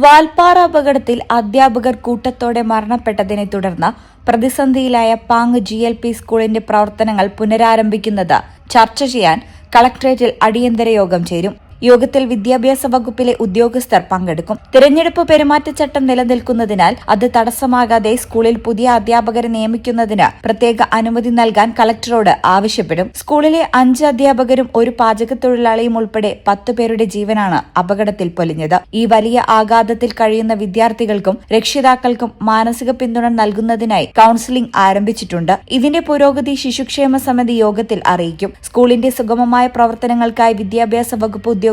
വാൽപ്പാറ അപകടത്തിൽ അധ്യാപകർ കൂട്ടത്തോടെ മരണപ്പെട്ടതിനെ തുടർന്ന് പ്രതിസന്ധിയിലായ പാങ് GLP സ്കൂളിന്റെ പ്രവർത്തനങ്ങൾ പുനരാരംഭിക്കുന്നത് ചർച്ച ചെയ്യാൻ കളക്ടറേറ്റിൽ അടിയന്തര യോഗം ചേരും. യോഗത്തിൽ വിദ്യാഭ്യാസ വകുപ്പിലെ ഉദ്യോഗസ്ഥർ പങ്കെടുക്കും. തിരഞ്ഞെടുപ്പ് പെരുമാറ്റച്ചട്ടം നിലനിൽക്കുന്നതിനാൽ അത് തടസ്സമാകാതെ സ്കൂളിൽ പുതിയ അധ്യാപകരെ നിയമിക്കുന്നതിന് പ്രത്യേക അനുമതി നൽകാൻ കളക്ടറോട് ആവശ്യപ്പെടും. സ്കൂളിലെ 5 അധ്യാപകരും ഒരു പാചകത്തൊഴിലാളിയും ഉൾപ്പെടെ 10 പേരുടെ ജീവനാണ് അപകടത്തിൽ പൊലിഞ്ഞത്. ഈ വലിയ ആഘാതത്തിൽ കഴിയുന്ന വിദ്യാർത്ഥികൾക്കും രക്ഷിതാക്കൾക്കും മാനസിക പിന്തുണ നൽകുന്നതിനായി കൌൺസിലിംഗ് ആരംഭിച്ചിട്ടുണ്ട്. ഇതിന്റെ പുരോഗതി ശിശുക്ഷേമ സമിതി യോഗത്തിൽ അറിയിക്കും. സ്കൂളിന്റെ സുഗമമായ പ്രവർത്തനങ്ങൾക്കായി വിദ്യാഭ്യാസ വകുപ്പ് ഉദ്യോഗസ്ഥർ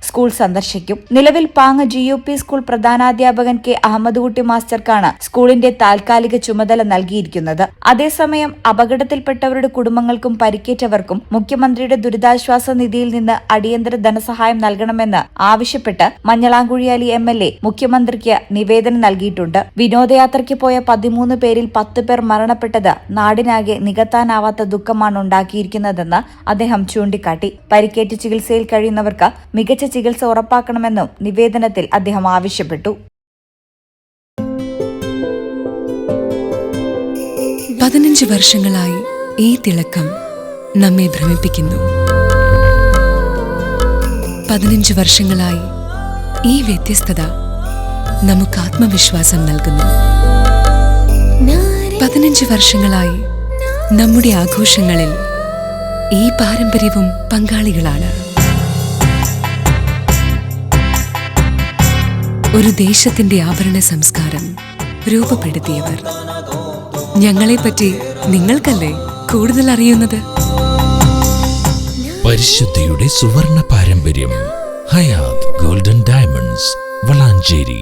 സ്കൂൾ സന്ദർശിക്കും. നിലവിൽ പാങ് GUP സ്കൂൾ പ്രധാനാധ്യാപകൻ K. അഹമ്മദ്കുട്ടി മാസ്റ്റർക്കാണ് സ്കൂളിന്റെ താൽക്കാലിക ചുമതല നൽകിയിരിക്കുന്നത്. അതേസമയം അപകടത്തിൽപ്പെട്ടവരുടെ കുടുംബങ്ങൾക്കും പരിക്കേറ്റവർക്കും മുഖ്യമന്ത്രിയുടെ ദുരിതാശ്വാസ നിധിയിൽ നിന്ന് അടിയന്തര ധനസഹായം നൽകണമെന്ന് ആവശ്യപ്പെട്ട് മഞ്ഞളാംകുഴി MLA മുഖ്യമന്ത്രിക്ക് നിവേദനം നൽകിയിട്ടുണ്ട്. വിനോദയാത്രയ്ക്ക് പോയ 13 പേരിൽ 10 പേർ മരണപ്പെട്ടത് നാടിനാകെ നികത്താനാവാത്ത ദുഃഖമാണ് ഉണ്ടാക്കിയിരിക്കുന്നതെന്ന് അദ്ദേഹം ചൂണ്ടിക്കാട്ടി. പരിക്കേറ്റ് ചികിത്സയിൽ കഴിയുന്നവർക്ക് മികച്ച ചികിത്സ ഉറപ്പാക്കണമെന്നും നിവേദനത്തിൽ അദ്ദേഹം ആവശ്യപ്പെട്ടു. 15 വർഷങ്ങളായി ഈ തിളക്കം നമ്മെ ഭ്രമിപ്പിക്കുന്നു. 15 വർഷങ്ങളായി ഈ വ്യത്യസ്തത നമുക്ക് ആത്മവിശ്വാസം നൽകുന്നു. 15 വർഷങ്ങളായി നമ്മുടെ ആഘോഷങ്ങളിൽ ഈ പാരമ്പര്യവും പങ്കാളികളാണ്. ഒരു ദേശത്തിന്റെ ആഭരണ സംസ്കാരം രൂപപ്പെടുത്തിയവർ. ഞങ്ങളെപ്പറ്റി നിങ്ങൾക്കല്ലേ കൂടുതൽ അറിയുന്നത്? പരിശുദ്ധിയുടെ സുവർണ പാരമ്പര്യം. Hayath golden diamonds, Valanchery.